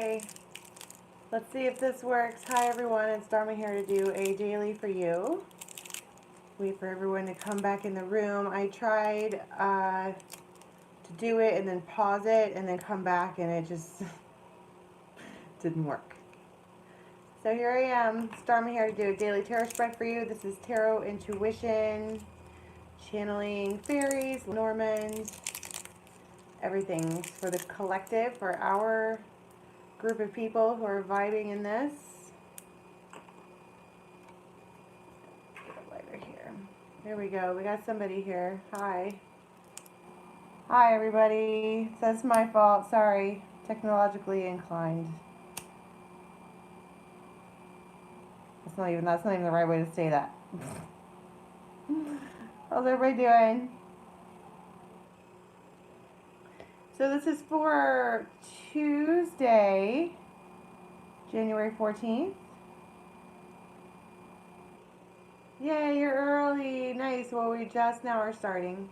Okay, let's see if this works. Hi everyone, it's Dharma here to do a daily for you. Wait for everyone to come back in the room. I tried to do it and then pause it and then come back and it just didn't work. So here I am, it's Dharma here to do a daily tarot spread for you. This is tarot intuition, channeling fairies, Normand, everything for the collective, for our group of people who are vibing in this. Get a lighter here. There we go. We got somebody here. Hi. Hi, everybody. So that's my fault. Sorry. Technologically inclined. That's not even the right way to say that. How's everybody doing? So this is for Tuesday, January 14th. Yay, you're early. Nice. Well, we just now are starting.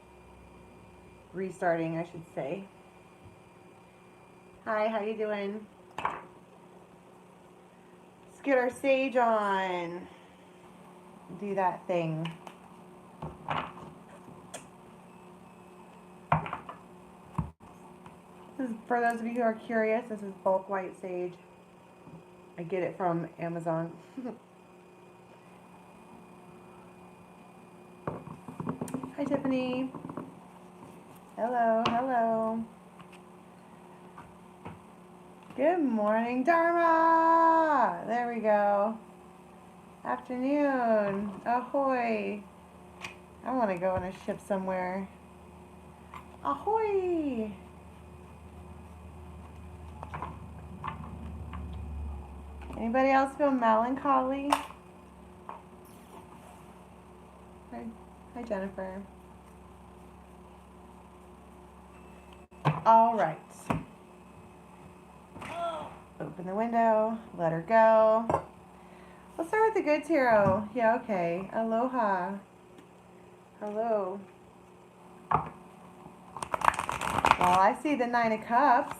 Restarting, I should say. Hi, how you doing? Let's get our sage on. Do that thing. This is, for those of you who are curious, this is bulk white sage. I get it from Amazon. Hi, Tiffany. Hello, hello. Good morning, Dharma. There we go. Afternoon. Ahoy. I want to go on a ship somewhere. Ahoy. Anybody else feel melancholy? Hi, Jennifer. All right. Open the window. Let her go. Let's start with the good tarot. Yeah, okay. Aloha. Hello. Well, I see the 9 of Cups.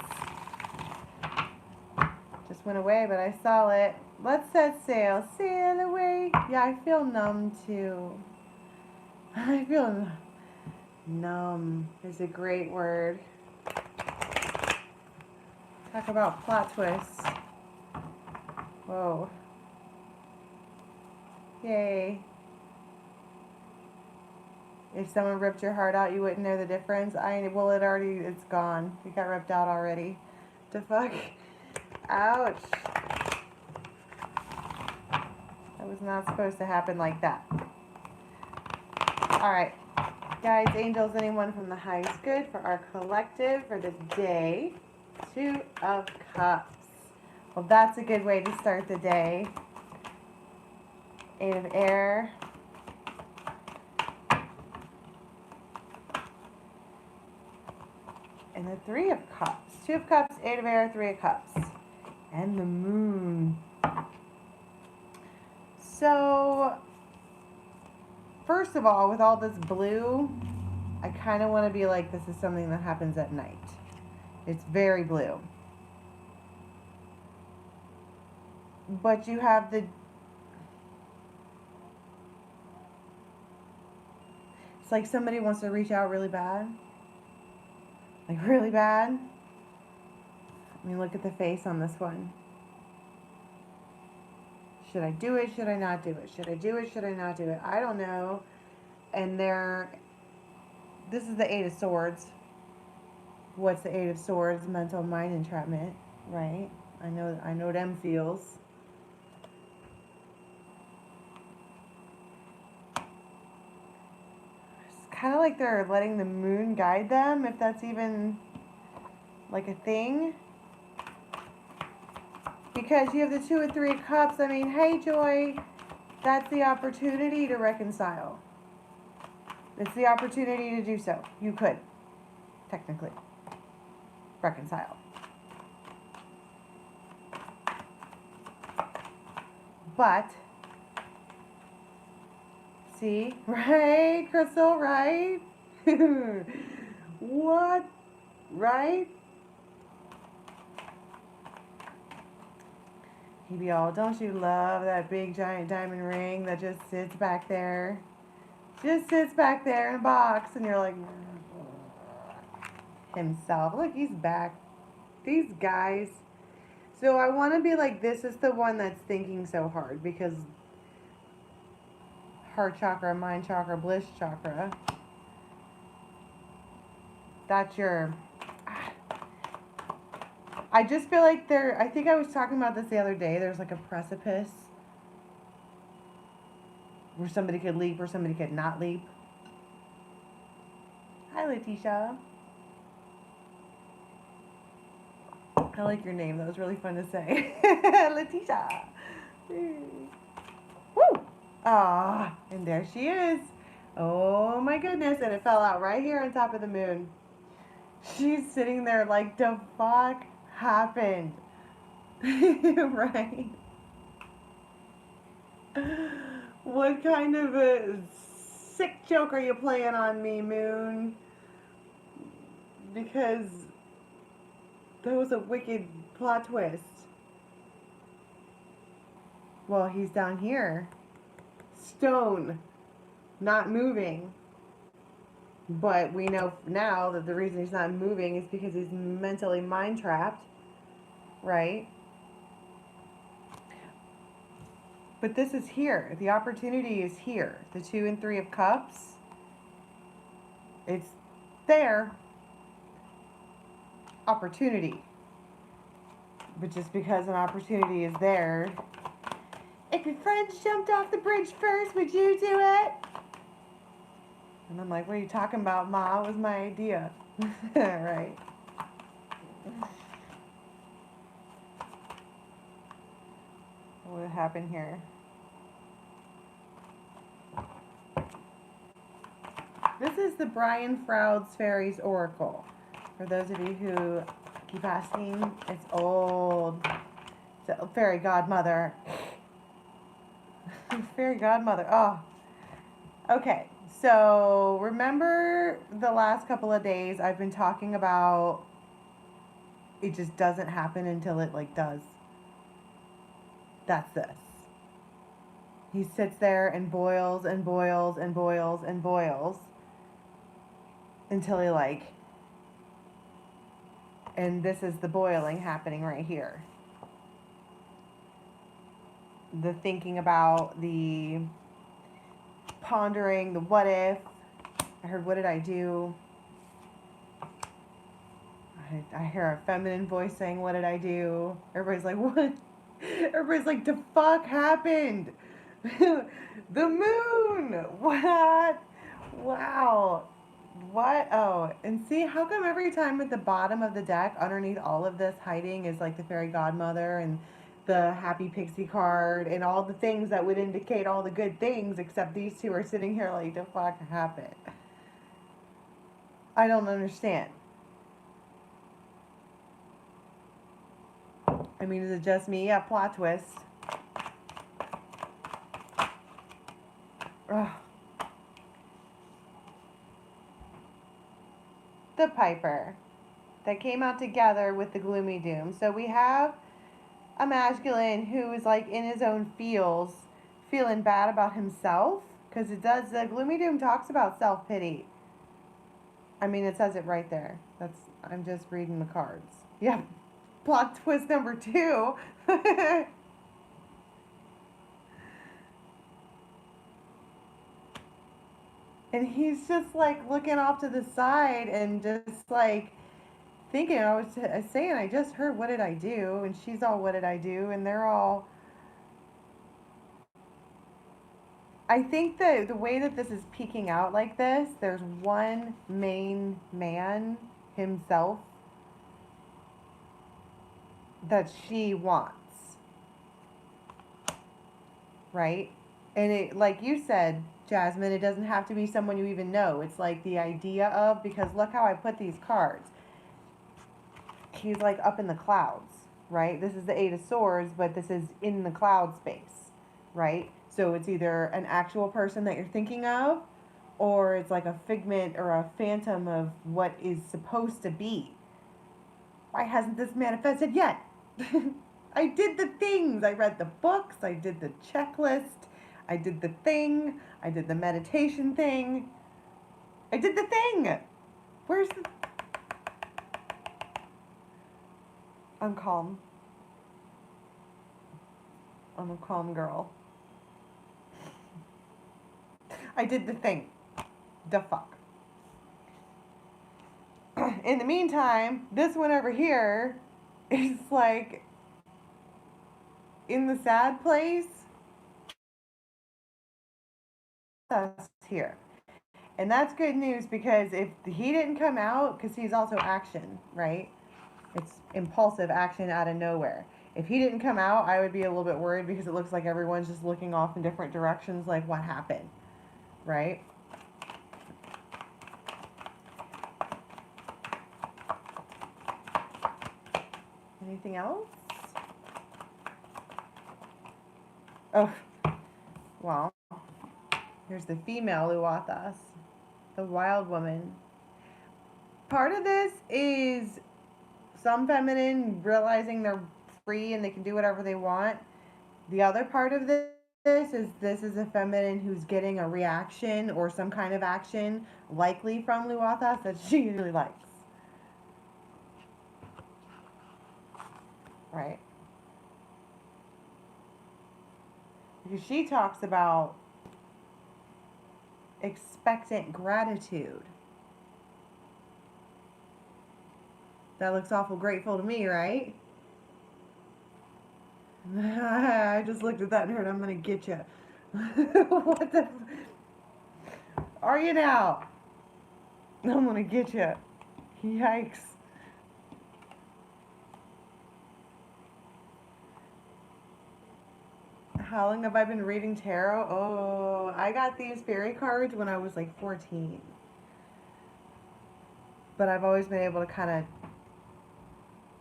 Just went away, but I saw it. Let's set sail. Sail away. Yeah, I feel numb too. I feel numb is a great word. Talk about plot twists. Whoa. Yay. If someone ripped your heart out, you wouldn't know the difference. Well, it's gone. It got ripped out already. The fuck? Ouch. That was not supposed to happen like that. Alright. Guys, angels, anyone from the highest good for our collective for this day. 2 of Cups. Well, that's a good way to start the day. 8 of Air. And the 3 of Cups. 2 of Cups, 8 of Air, 3 of Cups. And the Moon. So, first of all, with all this blue, I kind of want to be like, this is something that happens at night. It's very blue. But you have the... It's like somebody wants to reach out really bad. Like really bad. I mean, look at the face on this one. Should I do it? Should I not do it? Should I do it? Should I not do it? I don't know. And this is the 8 of Swords. What's the 8 of Swords? Mental mind entrapment, right? I know them feels. It's kind of like they're letting the moon guide them, if that's even like a thing. Because you have the 2 and 3 of Cups. I mean, hey, Joy, that's the opportunity to reconcile. It's the opportunity to do so. You could, technically, reconcile. But, see, right, Crystal, right? What? Right? He'd be all, don't you love that big giant diamond ring that just sits back there? Just sits back there in a box. And you're like, himself. Look, he's back. These guys. So I want to be like, this is the one that's thinking so hard, because heart chakra, mind chakra, bliss chakra. That's your... I just feel like I think I was talking about this the other day. There's like a precipice where somebody could leap or somebody could not leap. Hi, Letitia. I like your name. That was really fun to say. Letitia. Woo! Ah, and there she is. Oh my goodness. And it fell out right here on top of the moon. She's sitting there like, the fuck happened? Right? What kind of a sick joke are you playing on me, Moon? Because that was a wicked plot twist. Well, he's down here. Stone. Not moving. But we know now that the reason he's not moving is because he's mentally mind trapped. Right? But this is here. The opportunity is here. The 2 and 3 of Cups. It's there. Opportunity. But just because an opportunity is there, if your friends jumped off the bridge first, would you do it? And I'm like, what are you talking about, Ma? It was my idea. Right. What happened here? This is the Brian Froud's Fairies Oracle. For those of you who keep asking, it's old. It's a fairy godmother. Fairy godmother. Oh. Okay. So remember the last couple of days I've been talking about it just doesn't happen until it like does. That's this. He sits there and boils and boils and boils and boils until he like, and this is the boiling happening right here. The thinking about, the pondering, the what if. I heard, what did I do? I hear a feminine voice saying, what did I do? Everybody's like, what? Everybody's like, the fuck happened? The moon! What? Wow. What? Oh, and see, how come every time at the bottom of the deck, underneath all of this hiding, is like the fairy godmother and the happy pixie card and all the things that would indicate all the good things, except these two are sitting here like, the fuck happened? I don't understand. I mean, is it just me? Yeah, plot twist. Ugh. The Piper that came out together with the Gloomy Doom. So we have a masculine who is like in his own feels, feeling bad about himself, because it does, the Gloomy Doom talks about self-pity. I mean, it says it right there. I'm just reading the cards. Yeah, plot twist number 2. And he's just like looking off to the side and just like thinking, I was saying, I just heard, what did I do? And she's all, what did I do? And they're all, I think that the way that this is peeking out like this, there's one main man, himself, that she wants. Right? And it, like you said, Jasmine, it doesn't have to be someone you even know. It's like the idea of, because look how I put these cards. He's like up in the clouds, right? This is the 8 of Swords, but this is in the cloud space, right? So it's either an actual person that you're thinking of, or it's like a figment or a phantom of what is supposed to be. Why hasn't this manifested yet? I did the things. I read the books. I did the checklist. I did the thing. I did the meditation thing. I did the thing. Where's the... I'm calm. I'm a calm girl. I did the thing. The fuck. In the meantime, this one over here is like in the sad place. Us here. And that's good news because if he didn't come out, because he's also action, right? It's impulsive action out of nowhere. If he didn't come out, I would be a little bit worried because it looks like everyone's just looking off in different directions, like what happened, right? Anything else? Oh, well, here's the female Luathas, the wild woman. Part of this is some feminine realizing they're free and they can do whatever they want. The other part of this is a feminine who's getting a reaction or some kind of action, likely from Luathas, that she really likes. Right? Because she talks about expectant gratitude. That looks awful grateful to me, right? I just looked at that and heard, I'm gonna get you. What the? Are you now? I'm gonna get you. Yikes. How long have I been reading tarot? Oh, I got these fairy cards when I was like 14. But I've always been able to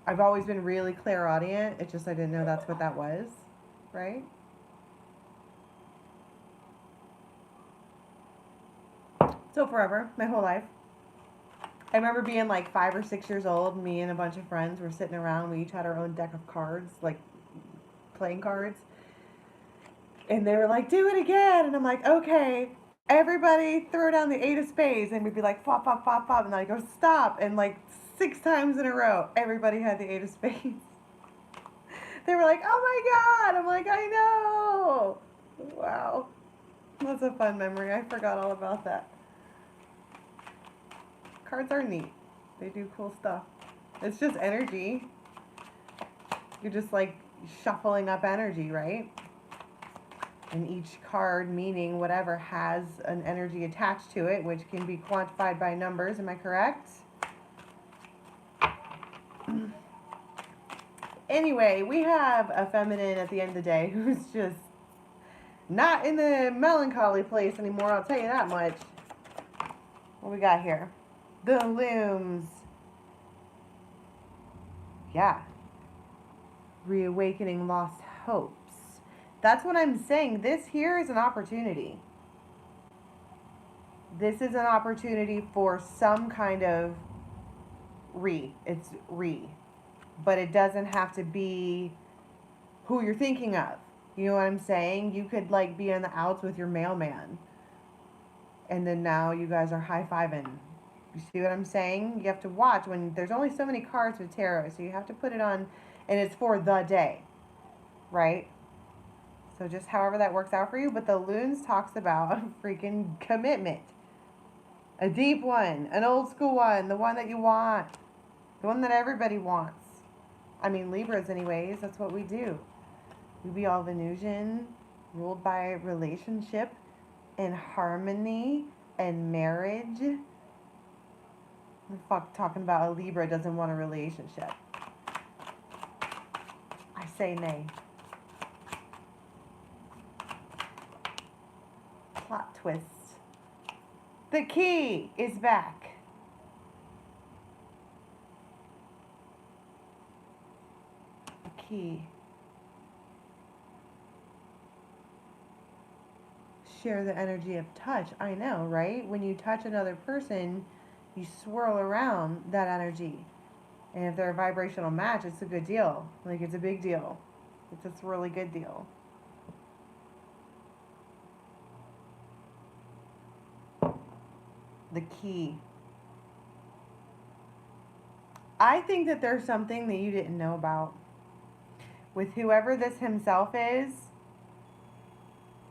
I've always been really clairaudient. It's just I didn't know that's what that was, right? So forever, my whole life. I remember being like 5 or 6 years old. Me and a bunch of friends were sitting around. We each had our own deck of cards, like playing cards. And they were like, do it again. And I'm like, okay. Everybody throw down the 8 of spades. And we'd be like, pop, pop, pop, pop. And I go, stop. And like 6 times in a row, everybody had the 8 of spades. They were like, oh my God. I'm like, I know. Wow. That's a fun memory. I forgot all about that. Cards are neat. They do cool stuff. It's just energy. You're just like shuffling up energy, right? And each card, meaning whatever, has an energy attached to it, which can be quantified by numbers. Am I correct? Anyway, we have a feminine at the end of the day who's just not in the melancholy place anymore, I'll tell you that much. What we got here? The looms. Yeah. Reawakening lost hopes. That's what I'm saying. This here is an opportunity. This is an opportunity for some kind of it's but it doesn't have to be who you're thinking of. You know what I'm saying? You could like be on the outs with your mailman, and then now you guys are high-fiving. You see what I'm saying? You have to watch when there's only so many cards with tarot, so you have to put it on, and it's for the day, right? So just however that works out for you. But the Loons talks about freaking commitment. A deep one, an old school one, the one that you want, the one that everybody wants. I mean, Libras anyways, that's what we do. We be all Venusian, ruled by relationship and harmony and marriage. The fuck talking about a Libra doesn't want a relationship. I say nay. Plot twist. The key is back. The key. Share the energy of touch. I know, right? When you touch another person, you swirl around that energy. And if they're a vibrational match, it's a good deal. Like, it's a big deal. It's a really good deal. The key. I think that there's something that you didn't know about. With whoever this himself is,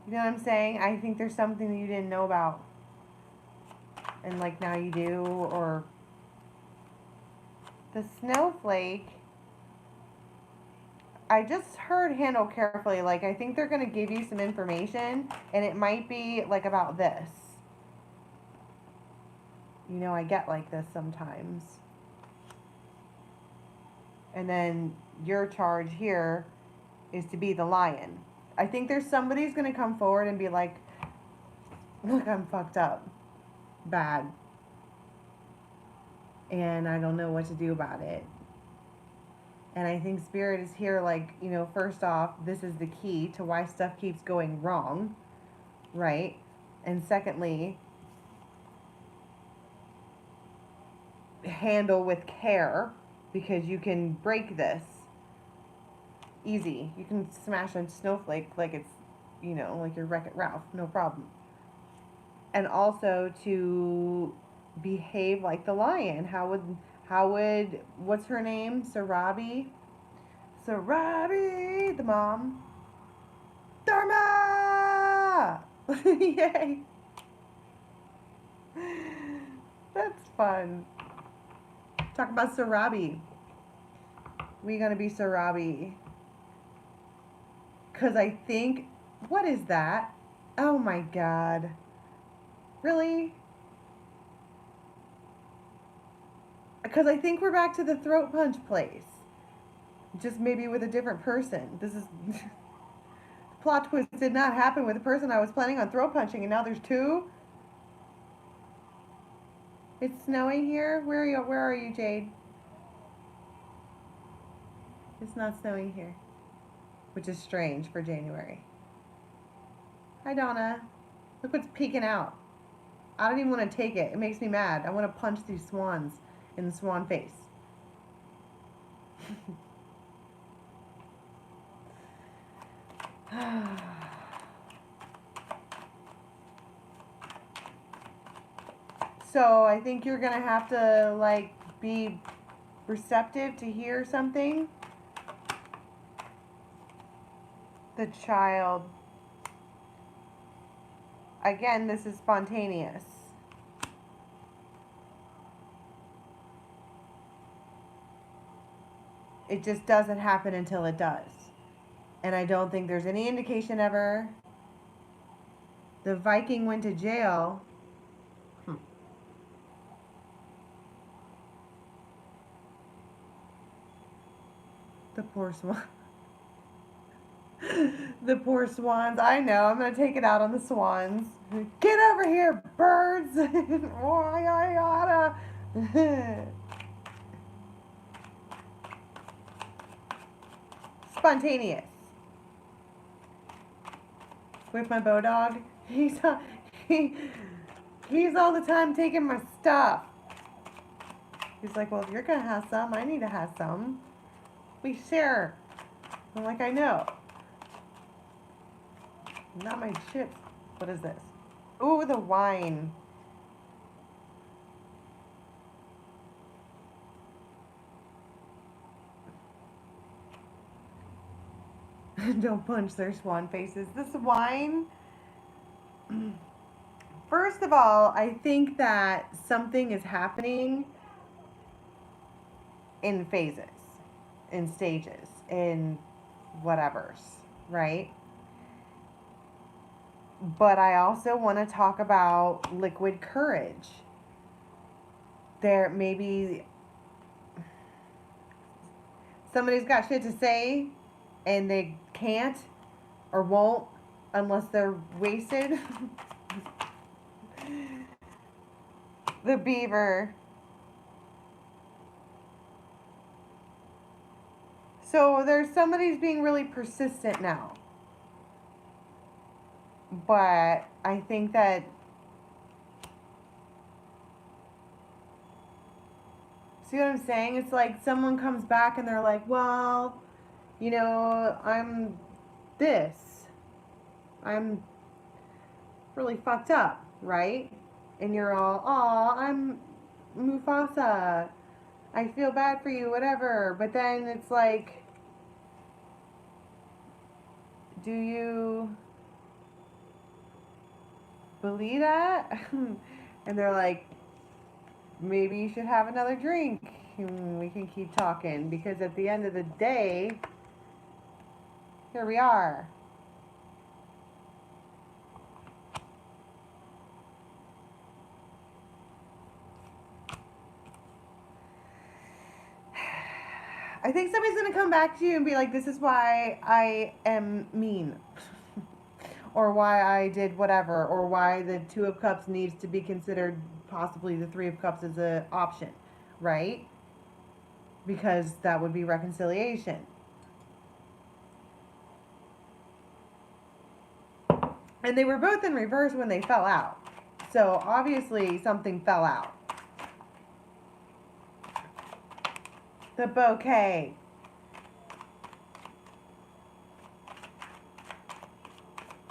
you know what I'm saying? I think there's something that you didn't know about. And like now you do, or the snowflake, I just heard handle carefully. Like, I think they're going to give you some information, and it might be like about this. You know, I get like this sometimes. And then your charge here is to be the lion. I think there's somebody who's going to come forward and be like, look, I'm fucked up. Bad. And I don't know what to do about it. And I think Spirit is here like, you know, first off, this is the key to why stuff keeps going wrong, right? And secondly, handle with care, because you can break this easy. You can smash a snowflake like it's, you know, like your Wreck-It Ralph, no problem. And also to behave like the lion. How would, what's her name? Sarabi, the mom. Dharma! Yay! That's fun. Talk about Sarabi. We're gonna be Sarabi. Cause I think, what is that? Oh my god. Really? Because I think we're back to the throat punch place. Just maybe with a different person. This is... plot twist did not happen with the person I was planning on throat punching, and now there's two? It's snowing here? Where are you, Jade? It's not snowing here. Which is strange for January. Hi, Donna. Look what's peeking out. I don't even want to take it. It makes me mad. I want to punch these swans in the swan face. So I think you're going to have to, like, be receptive to hear something. The child. Again, this is spontaneous. It just doesn't happen until it does. And I don't think there's any indication ever. The Viking went to jail. The poor swan. The poor swans. I know. I'm going to take it out on the swans. Get over here, birds. Spontaneous. With my bow dog. He's all the time taking my stuff. He's like, well, if you're going to have some, I need to have some. We share. I'm like, I know. Not my chips. What is this? Ooh, the wine. Don't punch their swan faces. This wine, first of all, I think that something is happening in phases, in stages, in whatevers, right? But I also want to talk about liquid courage. There maybe somebody's got shit to say and they can't or won't unless they're wasted. The beaver. So there's somebody's being really persistent now. But I think that See what I'm saying? It's like someone comes back and they're like, well, you know, I'm this. I'm really fucked up, right? And you're all, aw, I'm Mufasa. I feel bad for you, whatever. But then it's like, do you believe that? And they're like, maybe you should have another drink and we can keep talking, because at the end of the day, here we are. I think somebody's going to come back to you and be like, this is why I am mean. Or why I did whatever. Or why the Two of Cups needs to be considered possibly the Three of Cups as an option. Right? Because that would be reconciliation. And they were both in reverse when they fell out. So obviously something fell out. The bouquet.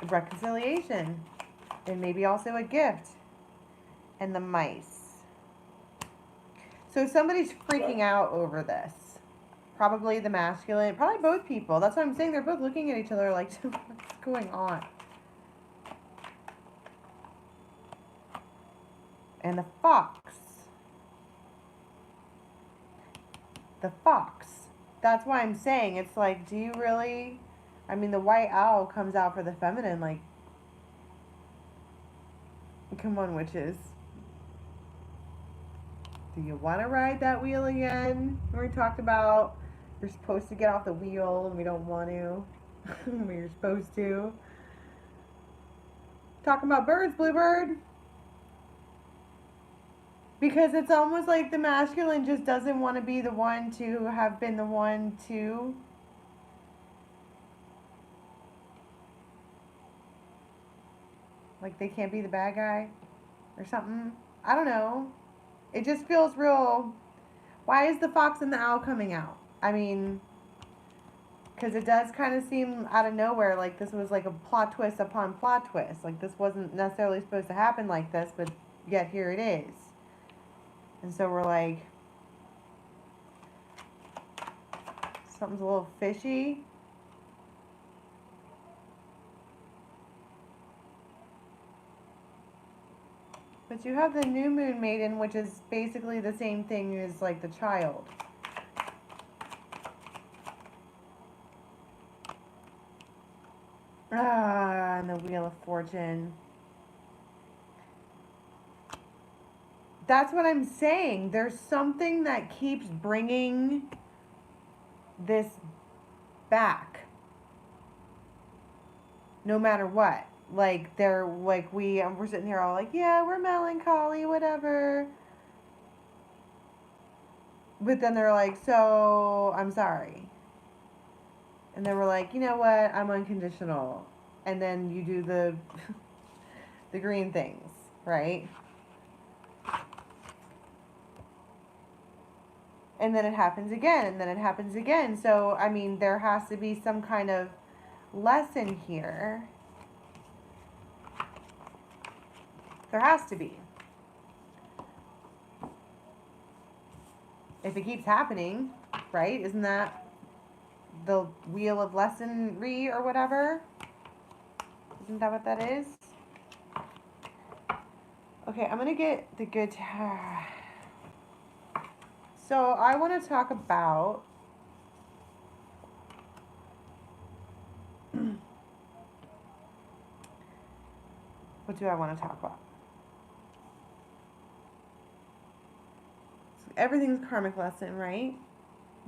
Reconciliation. And maybe also a gift. And the mice. So somebody's freaking out over this. Probably the masculine. Probably both people. That's what I'm saying. They're both looking at each other like, what's going on? And the fox. The fox. That's why I'm saying, it's like, do you really? I mean, the white owl comes out for the feminine, like, come on, witches. Do you want to ride that wheel again? We talked about you're supposed to get off the wheel and we don't want to. We're supposed to. Talking about birds, Bluebird. Because it's almost like the masculine just doesn't want to be the one to have been the one to. Like they can't be the bad guy or something. I don't know. It just feels real. Why is the fox and the owl coming out? I mean, because it does kind of seem out of nowhere like this was like a plot twist upon plot twist. Like this wasn't necessarily supposed to happen like this, but yet here it is. And so we're like, something's a little fishy. But you have the new moon maiden, which is basically the same thing as like the child. And the Wheel of Fortune. That's what I'm saying. There's something that keeps bringing this back. No matter what. Like, they're, like, we're sitting here all like, yeah, we're melancholy, whatever. But then they're like, so, I'm sorry. And then we're like, you know what, I'm unconditional. And then you do the, the green things, right? And then it happens again, and then it happens again. So, I mean, there has to be some kind of lesson here. There has to be. If it keeps happening, right? Isn't that the wheel of lessonry or whatever? Isn't that what that is? Okay, I'm going to get the good... So I want to talk about what do I want to talk about? So everything's karmic lesson, right?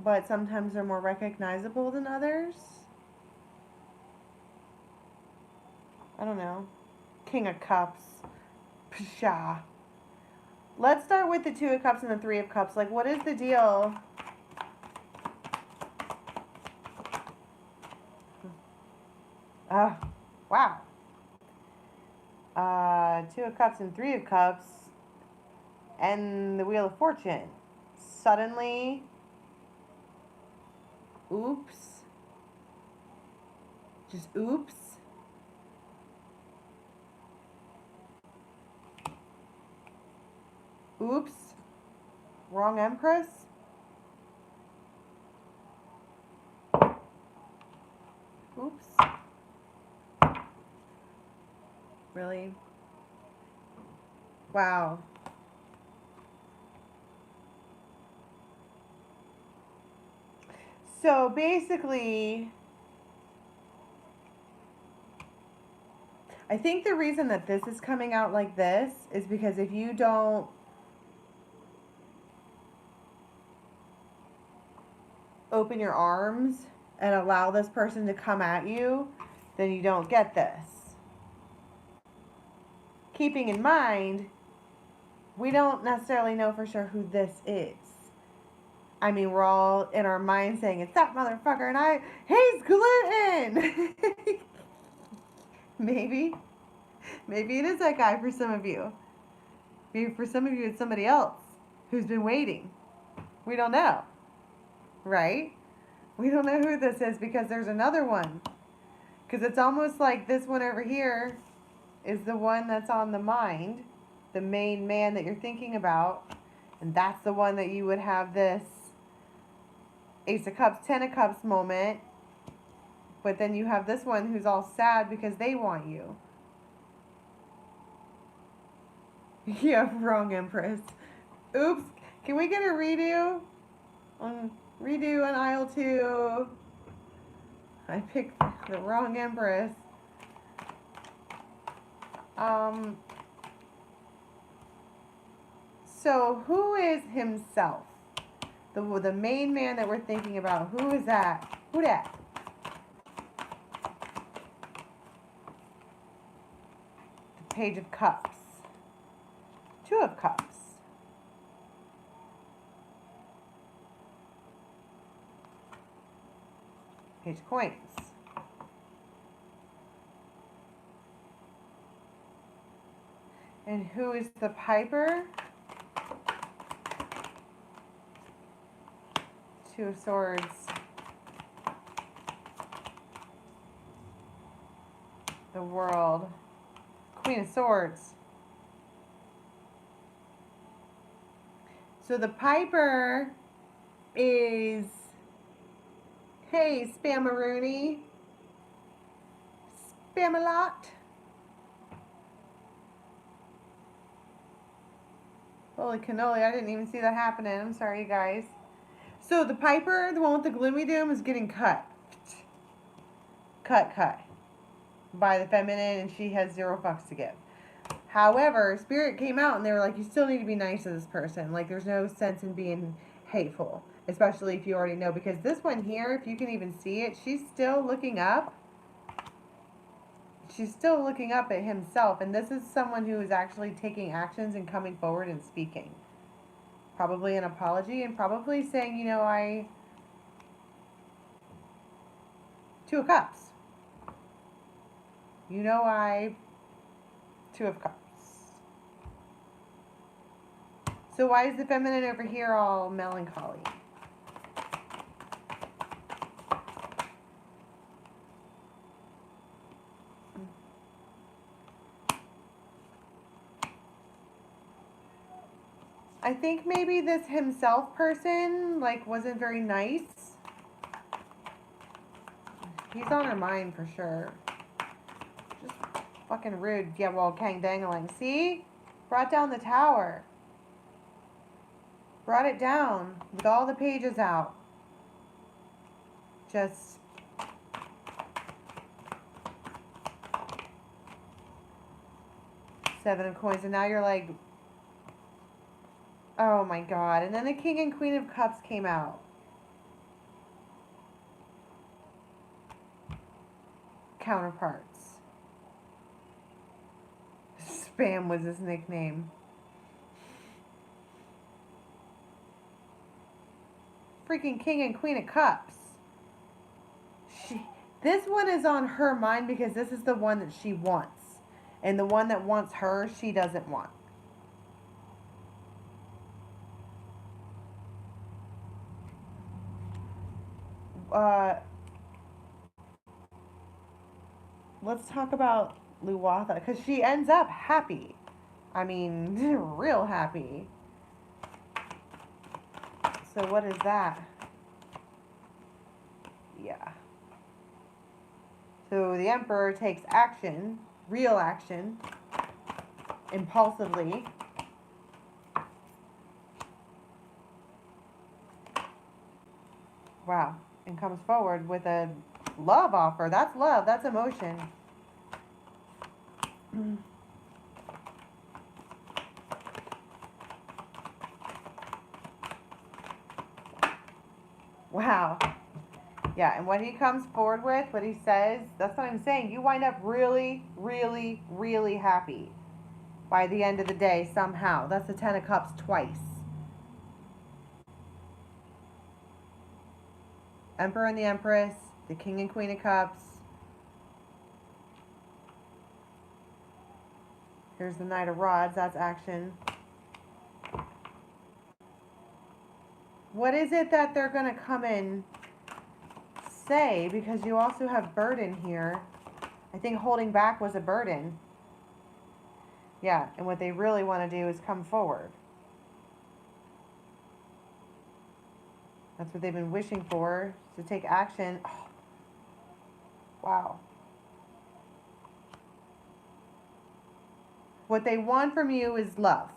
But sometimes they're more recognizable than others. I don't know. King of Cups. Pshaw. Let's start with the Two of Cups and the Three of Cups. Like, what is the deal? Wow. Two of Cups and Three of Cups. And the Wheel of Fortune. suddenly, oops, just oops. Oops, wrong Empress. Oops. Really? Wow. So basically, I think the reason that this is coming out like this is because if you don't open your arms and allow this person to come at you, then you don't get this. Keeping in mind, we don't necessarily know for sure who this is. I mean, we're all in our mind saying, it's that motherfucker, and he's gluten! Maybe it is that guy for some of you. Maybe for some of you it's somebody else who's been waiting. We don't know, right? We don't know who this is because there's another one. Because it's almost like this one over here is the one that's on the mind, the main man that you're thinking about, and that's the one that you would have this Ace of Cups, Ten of Cups moment, but then you have this one who's all sad because they want you. Yeah, wrong Empress. Oops, can we get a redo? Redo on aisle 2. I picked the wrong Empress. So who is himself? The main man that we're thinking about. Who is that? Who that? The Page of Cups. Two of Cups. Page of Coins. And who is the Piper? Two of Swords. The World. Queen of Swords. So the Piper is, hey, Spamaroonie. Spam-a-lot. Holy cannoli, I didn't even see that happening. I'm sorry, you guys. So the Piper, the one with the gloomy doom, is getting cut. Cut. By the feminine, and she has 0 fucks to give. However, Spirit came out and they were like, you still need to be nice to this person. Like, there's no sense in being hateful. Especially if you already know. Because this one here, if you can even see it, she's still looking up. She's still looking up at himself. And this is someone who is actually taking actions and coming forward and speaking. Probably an apology and probably saying, you know, Two of Cups. You know, Two of Cups. So why is the feminine over here all melancholy? I think maybe this himself person, like, wasn't very nice. He's on her mind for sure. Just fucking rude. Yeah, well, kang dangling. See? Brought down the tower. Brought it down with all the pages out. Just Seven of Coins. And now you're like, oh my god. And then the King and Queen of Cups came out. Counterparts. Spam was his nickname. Freaking King and Queen of Cups. This one is on her mind because this is the one that she wants. And the one that wants her, she doesn't want. let's talk about Luwatha, because she ends up happy. I mean, real happy. So what is that? Yeah. So the Emperor takes action, real action, impulsively. Wow. And comes forward with a love offer. That's love. That's emotion. Wow. Yeah, and what he comes forward with, what he says, that's what I'm saying. You wind up really, really, really happy by the end of the day somehow. That's the Ten of Cups twice. Emperor and the Empress, the King and Queen of Cups. Here's the Knight of Rods, that's action. What is it that they're going to come in say? Because you also have burden here. I think holding back was a burden. Yeah, and what they really want to do is come forward. That's what they've been wishing for, to take action. Oh, wow. What they want from you is love.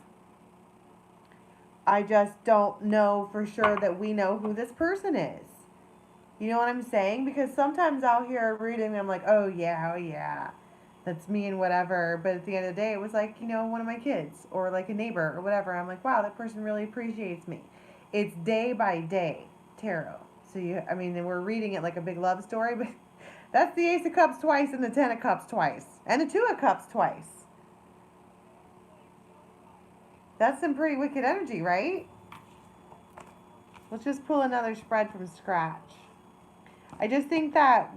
I just don't know for sure that we know who this person is. You know what I'm saying? Because sometimes I'll hear a reading and I'm like, oh yeah, that's me and whatever. But at the end of the day, it was like, you know, one of my kids or like a neighbor or whatever. I'm like, wow, that person really appreciates me. It's day by day tarot. So I mean, we're reading it like a big love story, but that's the Ace of Cups twice and the Ten of Cups twice and the Two of Cups twice. That's some pretty wicked energy, right? Let's just pull another spread from scratch. I just think that,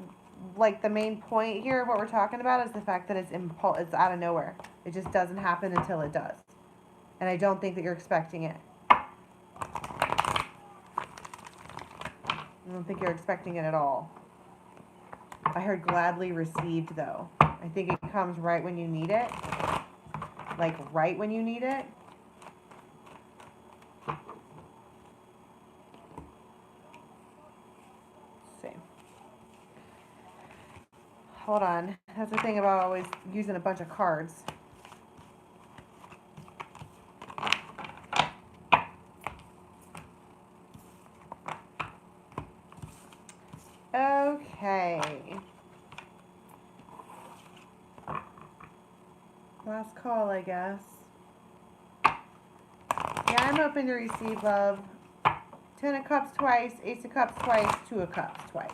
like, the main point here, what we're talking about, is the fact that it's out of nowhere. It just doesn't happen until it does. And I don't think that you're expecting it. I don't think you're expecting it at all. I heard gladly received, though. I think it comes right when you need it. Like, right when you need it. Hold on. That's the thing about always using a bunch of cards. Okay. Last call, I guess. Yeah, I'm open to receive love. Ten of Cups twice, Ace of Cups twice, Two of Cups twice.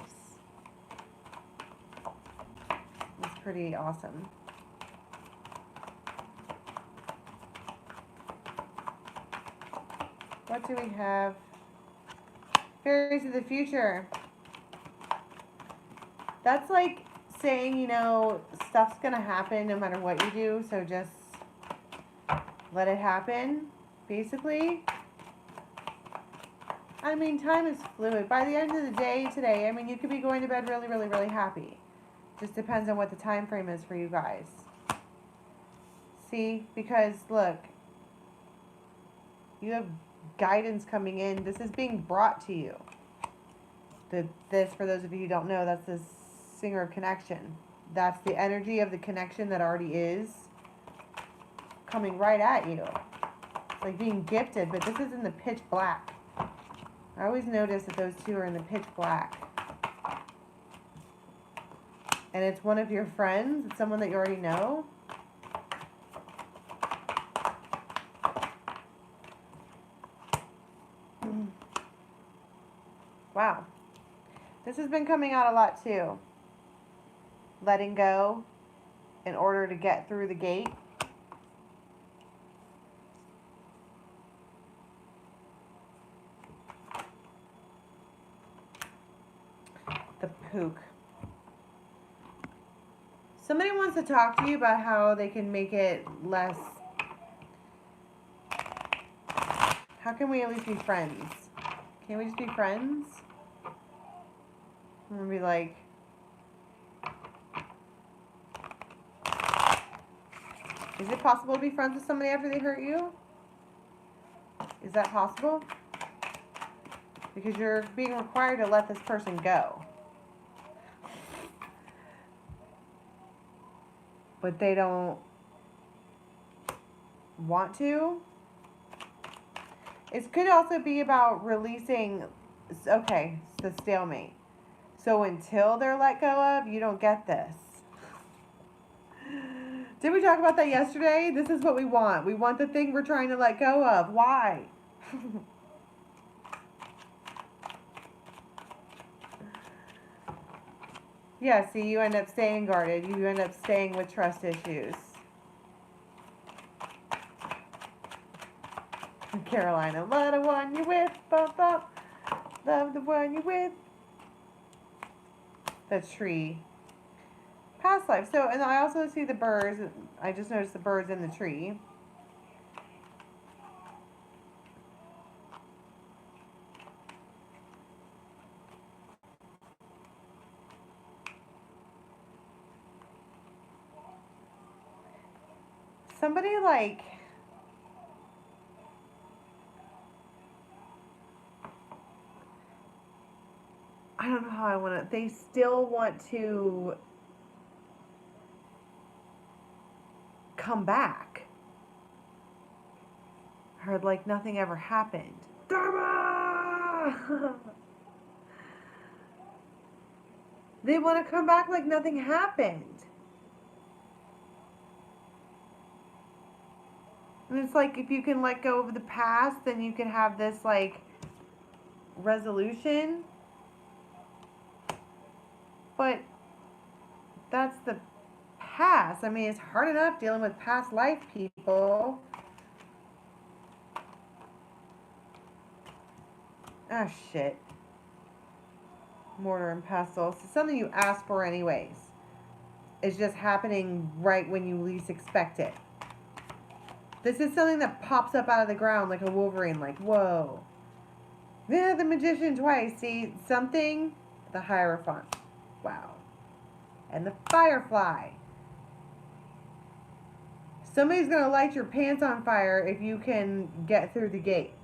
It's pretty awesome. What do we have? Fairies of the future. That's like saying, you know, stuff's gonna happen no matter what you do, so just let it happen, basically. I mean, time is fluid. By the end of the day today, I mean, you could be going to bed really, really, really happy. Just depends on what the time frame is for you guys. See? Because, look, you have guidance coming in. This is being brought to you. This, for those of you who don't know, that's the Singer of Connection. That's the energy of the connection that already is coming right at you. It's like being gifted, but this is in the pitch black. I always notice that those two are in the pitch black. And it's one of your friends. It's someone that you already know. Wow. This has been coming out a lot too. Letting go in order to get through the gate. The Pook. Somebody wants to talk to you about how they can make it less. How can we at least be friends? Can we just be friends? I'm gonna be like, is it possible to be friends with somebody after they hurt you? Is that possible? Because you're being required to let this person go. But they don't want to. It could also be about releasing, okay, the stalemate. So until they're let go of, you don't get this. Did we talk about that yesterday? This is what we want. We want the thing we're trying to let go of. Why? Yeah, see, you end up staying guarded. You end up staying with trust issues. Carolina, love the one you're with, bump, bump. Love the one you're with. The tree. Past life. So, and I also see the birds. I just noticed the birds in the tree. Somebody like, I don't know how I want to, they still want to come back. Heard like nothing ever happened. Dharma! They want to come back like nothing happened. And it's like, if you can let go of the past, then you can have this like resolution. But that's the past. I mean, it's hard enough dealing with past life people. Ah, shit. Mortar and pestle. So something you ask for anyways. It's just happening right when you least expect it. This is something that pops up out of the ground like a Wolverine. Like, whoa. Yeah, the Magician twice. See, something. The Hierophant. Wow. And the Firefly. Somebody's going to light your pants on fire if you can get through the gate.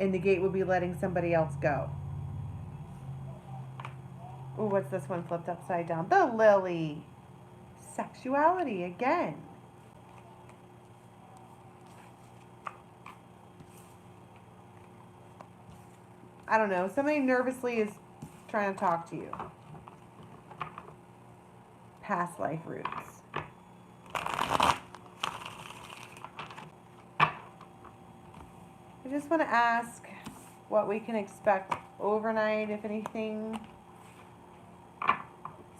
And the gate will be letting somebody else go. Ooh, what's this one flipped upside down? The Lily. Sexuality again. I don't know. Somebody nervously is trying to talk to you. Past life roots. I just want to ask what we can expect overnight, if anything.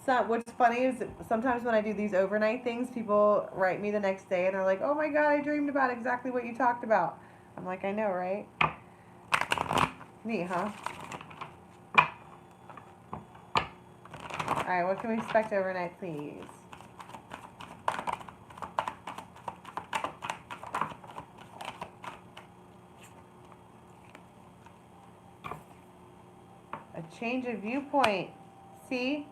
So, what's funny is sometimes when I do these overnight things, people write me the next day and they're like, oh my God, I dreamed about exactly what you talked about. I'm like, I know, right? Neat, huh? Alright, what can we expect overnight, please? A change of viewpoint. See?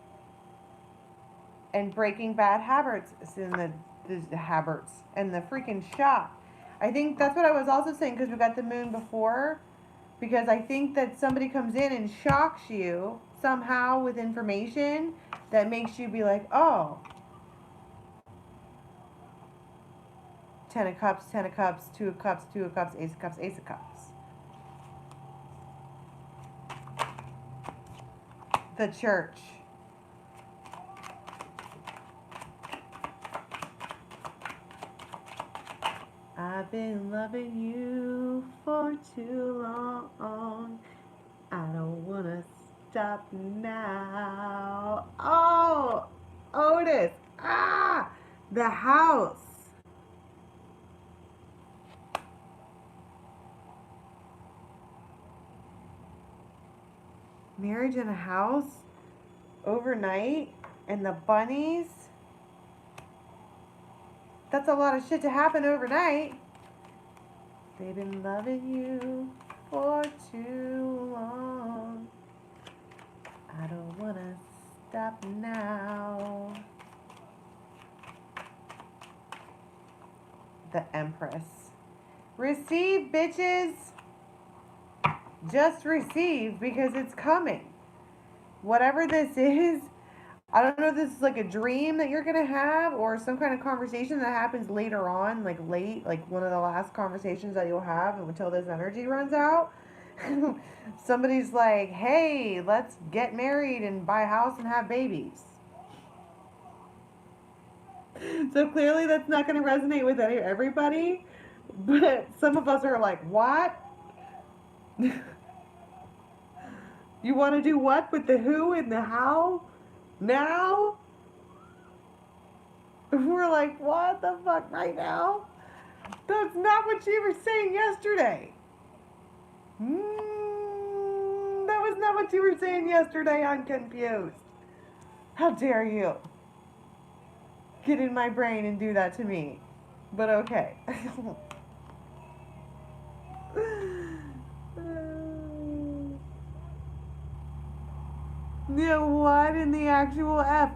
And breaking bad habits. It's in the habits. And the freaking shock. I think that's what I was also saying, because we got the moon before. Because I think that somebody comes in and shocks you somehow with information that makes you be like, oh. 10 of Cups, 10 of Cups, 2 of Cups, 2 of Cups, Ace of Cups, Ace of Cups. The Church. I've been loving you for too long. I don't want to stop now. Oh, Otis. Ah, the House. Marriage in a house overnight and the bunnies. That's a lot of shit to happen overnight. They've been loving you for too long. I don't wanna stop now. The Empress. Receive, bitches. Just receive because it's coming. Whatever this is, I don't know if this is like a dream that you're going to have or some kind of conversation that happens later on, like late, like one of the last conversations that you'll have until this energy runs out. Somebody's like, hey, let's get married and buy a house and have babies. So clearly that's not going to resonate with everybody, but some of us are like, what? You want to do what with the who and the how? Now? We're like, what the fuck right now? That's not what you were saying yesterday. That was not what you were saying yesterday. I'm confused. How dare you get in my brain and do that to me? But okay. Yeah, what in the actual F?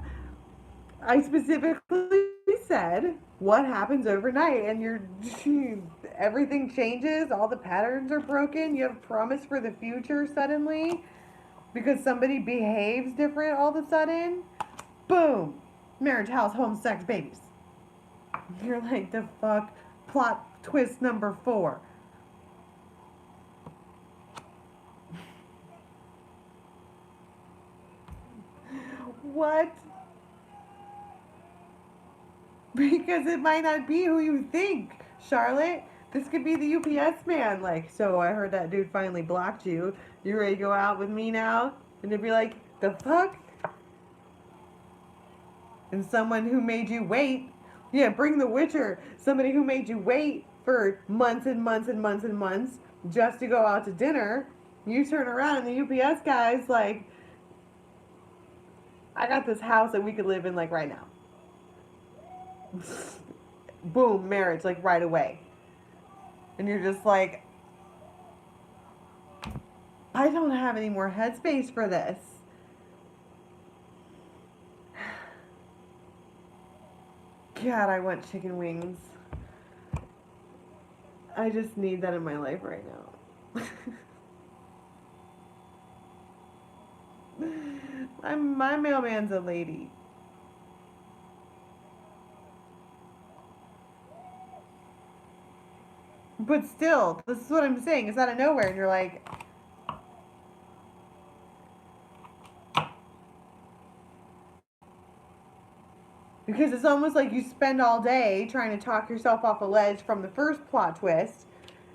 I specifically said what happens overnight, and everything changes, all the patterns are broken, you have promise for the future suddenly because somebody behaves different all of a sudden. Boom! Marriage, house, home, sex, babies. You're like, the fuck? Plot twist number 4. What? Because it might not be who you think, Charlotte. This could be the UPS man. Like, so I heard that dude finally blocked you. You ready to go out with me now? And they'd be like, the fuck? And someone who made you wait. Yeah, bring the Witcher. Somebody who made you wait for months and months and months and months just to go out to dinner. You turn around and the UPS guy's like, I got this house that we could live in like right now. Boom, marriage, like right away. And you're just like, I don't have any more headspace for this. God, I want chicken wings. I just need that in my life right now. My mailman's a lady. But still, this is what I'm saying. It's out of nowhere, and you're like, because it's almost like you spend all day trying to talk yourself off a ledge from the first plot twist,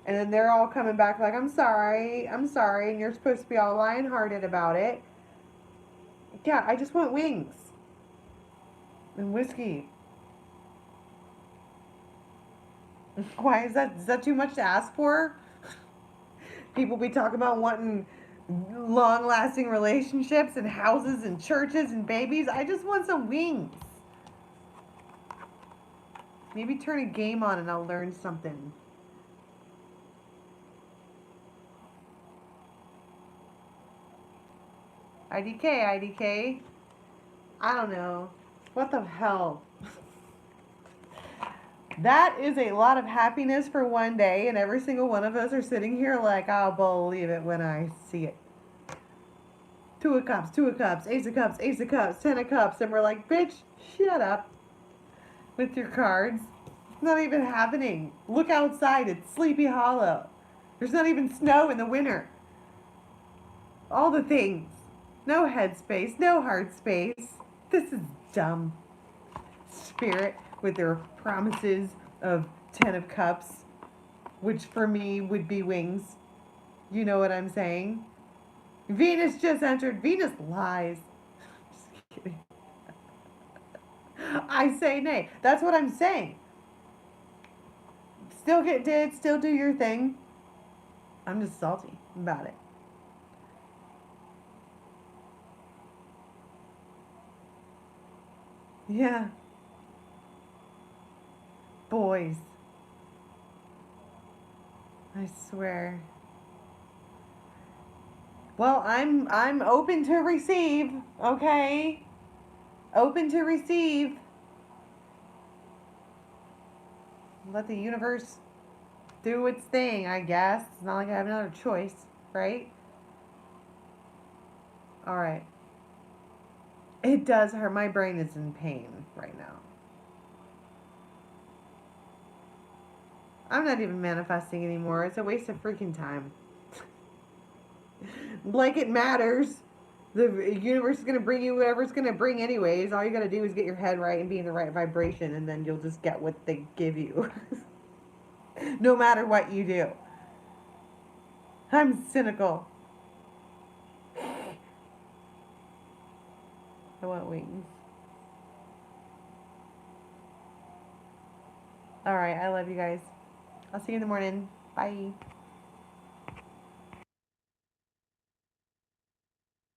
and then they're all coming back like, I'm sorry, and you're supposed to be all lion-hearted about it. Yeah, I just want wings. And whiskey. Why is that too much to ask for? People be talking about wanting long-lasting relationships and houses and churches and babies. I just want some wings. Maybe turn a game on and I'll learn something. IDK. I don't know. What the hell? That is a lot of happiness for one day, and every single one of us are sitting here like, I'll believe it when I see it. 2 of Cups, 2 of Cups, Ace of Cups, Ace of Cups, 10 of Cups, and we're like, bitch, shut up with your cards. It's not even happening. Look outside, it's Sleepy Hollow. There's not even snow in the winter. All the things. No headspace, no heart space. This is dumb. Spirit with their promises of 10 of Cups, which for me would be wings. You know what I'm saying? Venus just entered. Venus lies. Just kidding. I say nay. That's what I'm saying. Still get did, still do your thing. I'm just salty about it. Yeah. Boys. I swear. Well, I'm open to receive, okay? Open to receive. Let the universe do its thing, I guess. It's not like I have another choice, right? All right. It does hurt. My brain is in pain right now. I'm not even manifesting anymore. It's a waste of freaking time. Like it matters. The universe is going to bring you whatever it's going to bring anyways. All you got to do is get your head right and be in the right vibration, and then you'll just get what they give you. No matter what you do. I'm cynical. I want wings. Alright, I love you guys. I'll see you in the morning. Bye.